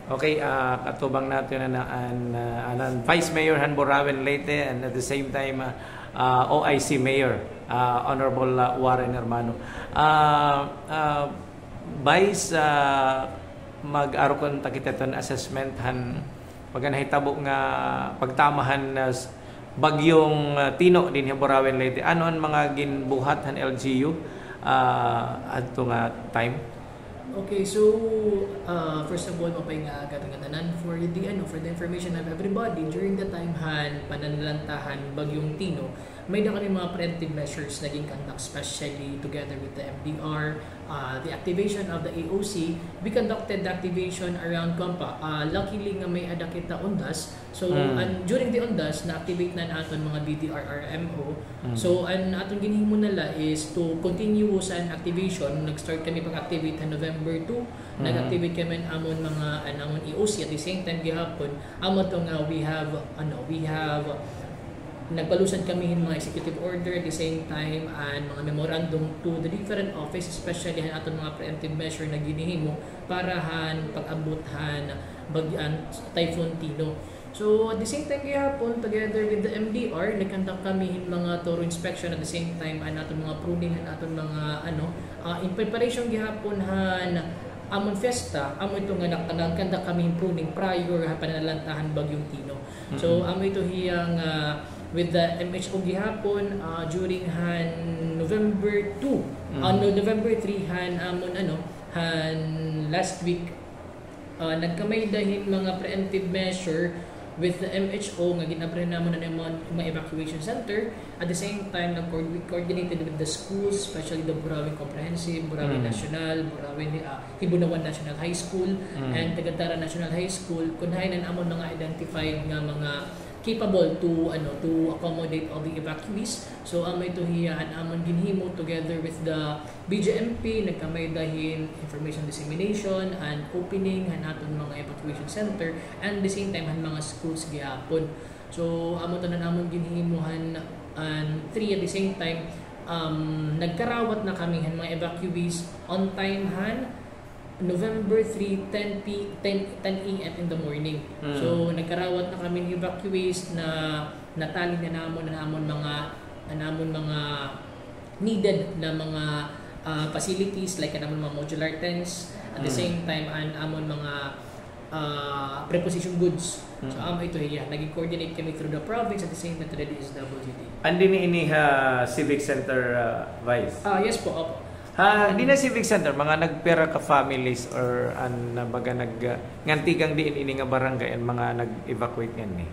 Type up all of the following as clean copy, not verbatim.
Okay, katubang natin na Vice Mayor Han Borawen Leyte, and at the same time OIC Mayor Honorable Warren Hermano. Vice, mag-arokon takiteton assessment han pagkanahitabo nga pagtamahan bagyong Tino din Borawen Leyte. Ano ang mga ginbuhat han LGU adto nga time? Okay, so first of all, mapay nga agad-agadanan for the information of everybody during the time han pananalantahan bagyong Tino. May na kami mga preventive measures naging conduct, especially together with the MDR, the activation of the AOC. We conducted the activation around Compa. Luckily nga may ada kita undas. So and during the undas, na-activate na natin mga BDRRMO. So ang aton ginhimo nala is to continue sa activation. Nag-start kami pag-activate sa November 2. Nag-activate kami amon mga amon AOC at the same time gihapon. Amon to nga we have nagpalusan kami ng mga executive order at the same time and mga memorandum to the different office, especially han aton mga preemptive measure na ginihimo para han pag-abothan bagyan Typhoon Tino. So at the same time gihapon together with the MDR nagkandak kami ng mga thorough inspection at the same time an aton mga pruning han aton mga in preparation gihapon han amon fiesta amo ito nga nagkandak kami pruning prior ha pananalantahan bagyong Tino. So amo ito hiyang with the MHO gihapon during han November 2 November 3 han amon han last week nagkamay dahin mga preemptive measure with the MHO nga ginabre namon na mga evacuation center. At the same time coordinated with the schools, especially the Borawen Comprehensive, Borawen National, Borawen Hibunawan National High School, and Tagatara National High School. Kunhayan amon mga identified nga mga capable to accommodate all the evacuees. So amay to hiyan amon ginhimo together with the BJMP nagkamay dahin information dissemination and opening han aton mga evacuation center and the same time han mga schools gihapon. So amo to na namon ginhimuhan and 3 at the same time nagkarawat na kami han mga evacuees on time han November 3, 10 a.m. in the morning. So nagkarawat na kami ng evacuees na natali na namon mga needed na mga facilities like namon mga modular tents at the same time amon mga preposition goods. So amo ito hiya naging coordinate kami through the province at the same time to the DSWD. Andi ni Civic Center Vice. Yes po, opo. Di na Civic Center, mga nagpera ka families or baga ngantigang diin ini nga barangay ang mga nag-evacuate ngan ni.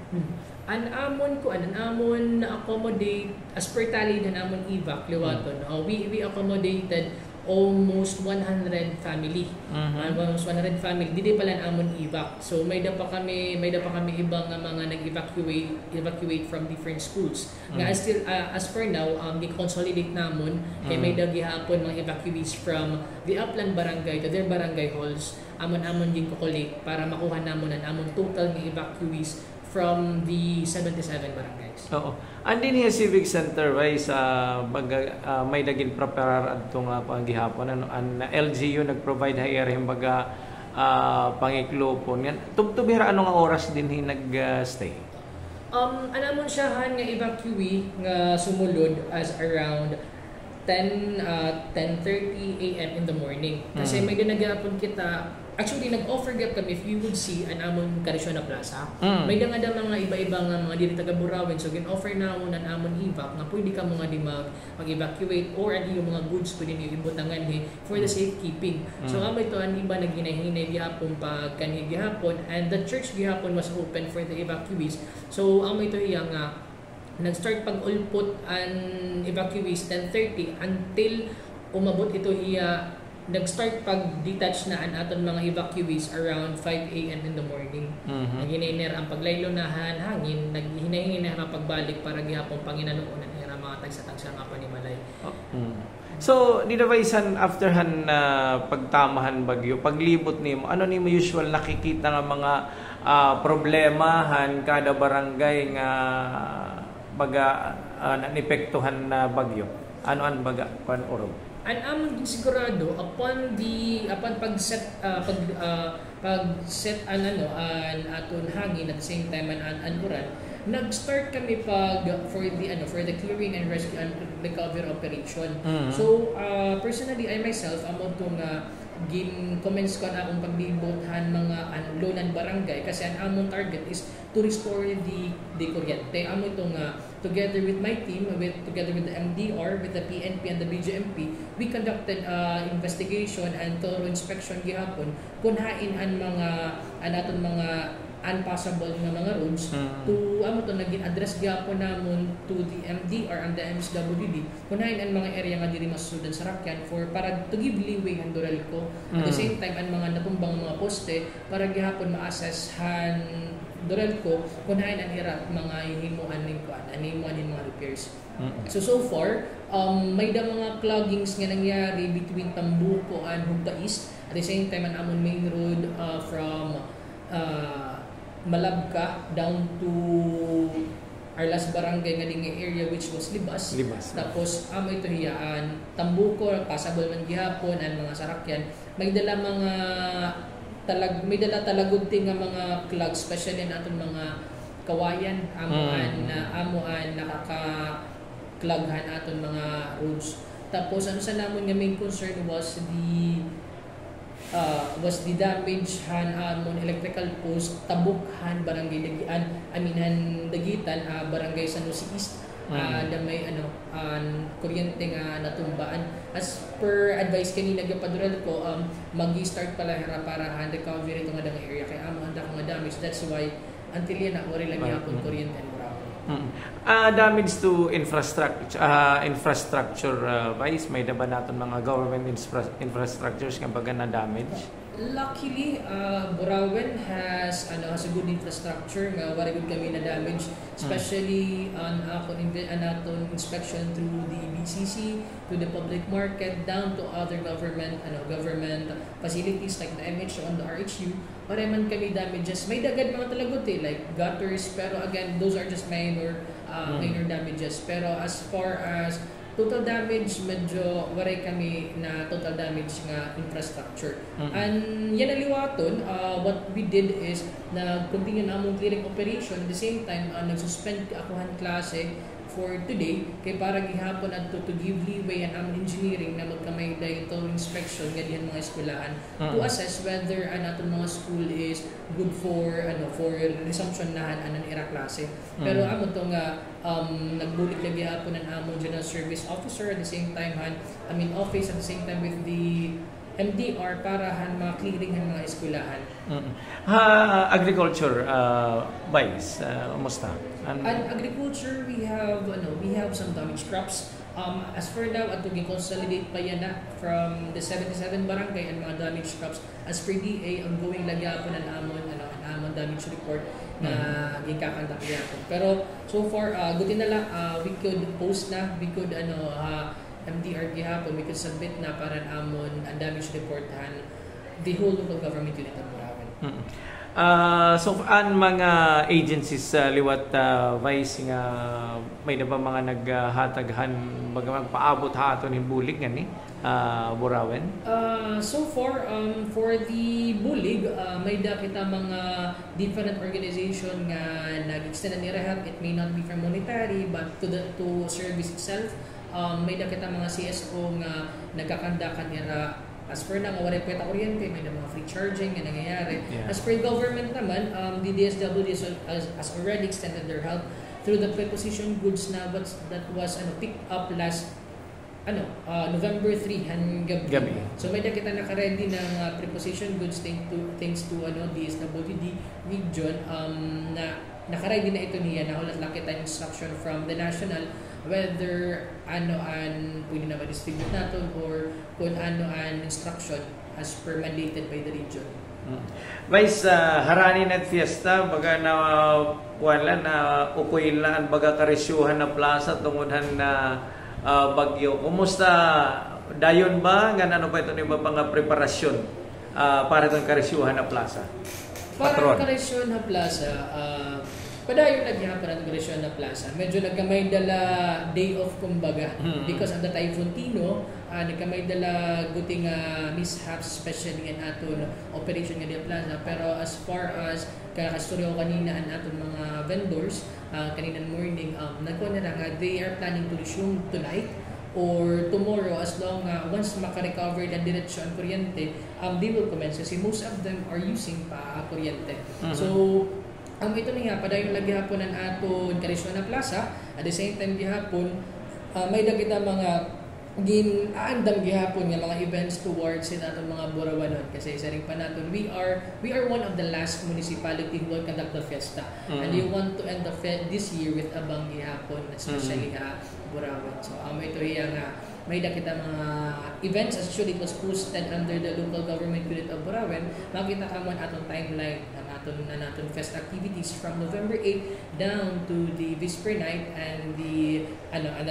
An amon accommodate as per tally na namon evac liwaton. We accommodated almost 100 family. Almost 100 family. Dili pala amon evac. So may da pa kami ibang mga nag-evacuate from different schools. Nga still as for now gi-consolidate namon kay may da gihapon mga evacuees from the upland barangay to their barangay halls. Amon din ko collect para makuha namon ang amon total ng evacuees from the 77 barangays. Oo. Andi niya Civic Center Vice may daging preparar adto nga panggihapon an LGU nag-provide hayar baga pangiklopon ngan tubtubira ano nga oras din nag-stay. Anamon siya han nga evacuee nga sumulod as around 10:30 a.m. in the morning. Kasi may ginagapon kita. Actually, nag-offer gap kami if you would see an amon Carisona Plaza. May nga mga iba-ibang mga diri taga Borawen. So, gin-offer na amon an amon evac nga pwede ka mga di mag-evacuate or ang iyong mga goods pwede niyo ibutangan for the safekeeping. So, amo ito ang iba naghinay-hinay gihapon pag kanhi gihapon and the church gihapon was open for the evacuees. So, amo ito iyang nag-start pag-ulpot ang evacuees 10:30 until umabot ito hiya nag-start pag-detach na ang aton mga evacuees around 5 a.m. in the morning. Naghinay ang paglaylonahan, hangin, naghinay na pagbalik para gihapon panginanoonan nila mga tagsa-tagsa nga pa ni Malay. So, dinavaisan after han pagtamahan bagyo, paglibot nimo, ano nimo usual nakikita nga mga problemahan kada barangay nga baga nanipektuhan na bagyo? Ano baga kan orog? And sigurado upon pag set an aton hangin at the same time an uran, nag-start kami for the clearing and rescue and recovery operation. So personally I myself amo tong commence ko na akong pagbibothan mga lonan barangay kasi ang among target is to restore the kuryente. Amo itong together with my team, together with the MDR, with the PNP and the BGMP, we conducted investigation and thorough inspection gihapon kung hain ang naton mga unpassable nga mga roads to naging address gyapon namon to the MDR and the MSWD kunain ang mga area nga diri masusudan sa rakyan para to give leeway ang Doralco at the same time ang mga natumbang mga poste para gyapon ma-assess han Doralco kunain ang ira mga himuan ning mga repairs. So far may da mga cloggings nga nangyari between Tambuco and Hugda East at the same time ang amon main road from Malabka down to our last barangay nga ding area which was Libas. Tapos amo ito hiyaan Tambuco passable man gihapon ang mga sarakyan may dala talagudti nga mga clogs especially naton mga kawayan amoan nakaka-cloghan aton mga roads. Tapos ano sa namon nga main concern was the damage amon electrical post Tabukhan barangay Dagitan barangay San Jose East da may kuryente nga natumbaan as per advice kanina gapadural ko magi-start pala para recovery itong nga area kay amo anda nga damage, that's why until yan wala lang yapon kuryente and damage to infrastructure wise may ba naton mga government infrastructures nga baga na damage? Luckily, Burawen has a good infrastructure nga wala gud kami na damage, especially on aton inspection through the BCC, to the public market, down to other government facilities like the MHO and the RHU. Wala man kami damages. May dagad mga talagot like gutters, pero again, those are just minor damages. Pero as far as total damage, medyo waray kami na total damage nga infrastructure. And yan aliwaton, what we did is continue na among clearing operation at the same time nagsuspend akuhan klase for today kay para gihapon adto to give leeway ang among engineering na magkamay dayto inspection nga diyan mga eskwelahan to assess whether aton mga school is good for resumption na ira klase. Pero amo to nga nagbulit lagi hapon ang among general service officer at the same time office at the same time with the MDR para ma-clearing ang mga eskwelahan. Agriculture wise, kumusta? And agriculture, we have some damaged crops. As for now, ato gi-consolidate pa yan from the 77 barangay and mga damaged crops. As per DA, ongoing lagyapan ang amon damage report na gikakandak yapon. Pero so far, gutin na lang, we could post na, we could MDR gihapon, we could submit na para amon ang damage report the whole local government unit ng Burawen. So ang mga agencies liwat vice nga may na ba mga naghataghan baga magpaabot haton himbulig ngani Burawen? So far for the bulig may da kita mga different organization nga nag-extend ni help. It may not be for monetary but to service itself. May da kita mga CSO nga nagkakandakan nila. As per na wala pweta kuryente, may mga free charging na nangyayari. Yeah. As per government naman, the DSWD has already extended their help through the preposition goods na that was picked up last November 3 gabi. So may kita naka-ready ng preposition goods thanks to DSWD region na naka-ready na ito niya na hulat lang kita instruction from the national whether pwede na ma-distribute natin or kung an instruction as per mandated by the region. Vice, haranin at fiesta, baga na wala na ukuyin lang, baga karesyuhan na plaza tungudhan na bagyo. Kumusta? Dayon ba? Nga pa ito ni ba pang preparasyon para itong karesyuhan na plaza? Para karesyuhan na plaza, Padayon lagi hapon ang Iglesia na Plaza. Medyo nagkamay dala day off kumbaga because of the Typhoon Tino, nagkamay dala guting mishaps especially in aton operation nga di plaza. Pero as far as kakastoryo kanina ang aton mga vendors kaninang morning nagkuha na nga they are planning to resume tonight or tomorrow as long once maka-recover na diretso ang kuryente, they will commence kasi most of them are using pa kuryente. So ito na nga, padayon lagi hapon ang aton Carisona Plaza. At the same time gihapon, may dagita mga ginaandam gihapon nga mga events towards sa aton mga Burawanon. Kasi isa rin pa natin, we are one of the last municipality who will conduct the fiesta. And we want to end the this year with abang gihapon, especially Burawan. So ito yung may dakita mga events. Actually, it was posted under the local government unit of Burawan. Makita ka man atong timeline na naton fest activities from November 8 down to the Vesper night and the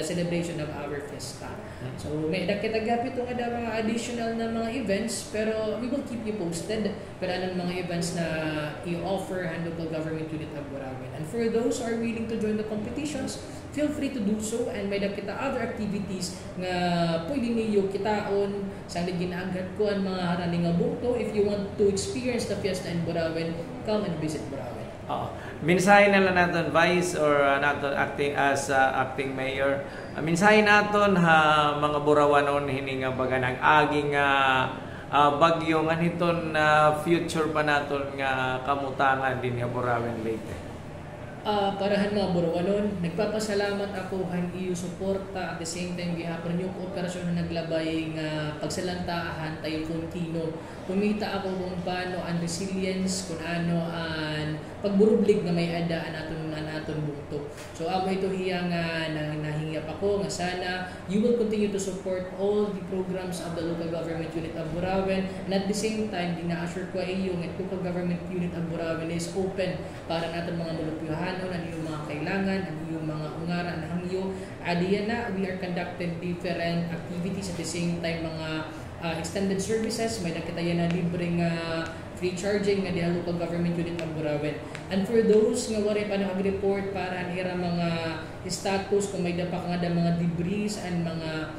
celebration of our fiesta. So may dakita gapit nga da mga additional na mga events, pero we will keep you posted pero anong mga events na i-offer ang local government unit of Burawan. And for those who are willing to join the competitions, feel free to do so, and may dakita other activities nga pwede niyo kitaon sa ginaagad ko ang mga harani nga bukto. If you want to experience the fiesta in Burawan, come and visit Burawan. Minsahin na lang natin Vice or natin acting as acting mayor. Minsahin natin mga Burawanon hininga baga ng aging bagyo nga niton future pa naton nga kamutangan din nga Burawan Leyte. Parahan mga Burawanon, nagpapasalamat ako han iyo suporta at the same time gihapon yung kooperasyon na naglabay nga pagsalantahan tayo Tino. Kumita ako kung paano ang resilience, kung ano ang pagburublig na may adaan naton bukto. So ito hiya nga nahingap ako nga sana you will continue to support all the programs of the local government unit of Burawan, and at the same time gina-assure ko iyo nga local government unit of Burawan is open para naton mga malupyohanon, ang iyong mga kailangan, ang iyong mga ungaran, ang iyong adiyan na we are conducting different activities at the same time mga extended services. May nakitayan na libreng free charging nga diha local government unit of Burawan. And for those nga wari pa nag-report para nira mga status kung may dapat nga mga debris and mga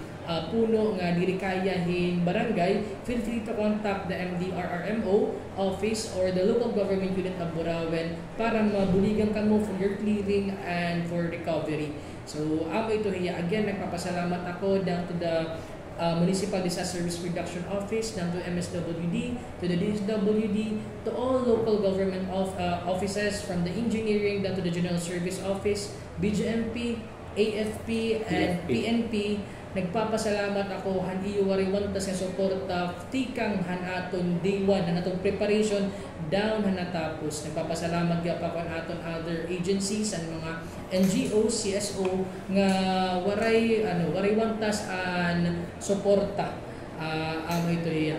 puno nga diri kayahin barangay, feel free to contact the MDRRMO office or the local government unit of Burawan para mabuligan kamo for your clearing and for recovery. So ito hiya again, nagpapasalamat ako down to the Municipal Disaster Risk Reduction Office, down to MSWD, to the DSWD, to all local government offices from the engineering down to the General Service Office, BGMP, AFP, and PNP. Nagpapasalamat ako han iyo wari wantas nga suporta tikang han aton day 1 han aton preparation down han natapos. Nagpapasalamat gyud pa kon aton other agencies and mga NGOs, CSO nga waray wantas an suporta ito iya.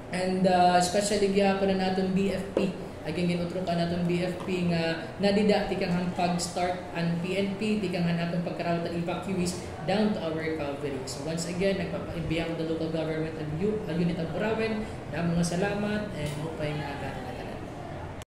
And especially gyapon na naton BFP. Again, ginutro ka natin BFP nga nadida tikang han pag-start ang PNP, tikang han atong pagkarawat ang evacuees down to our recovery. So once again, nagpapaibiyang the local government and unit of Burawan. Mga salamat and hopay na agad.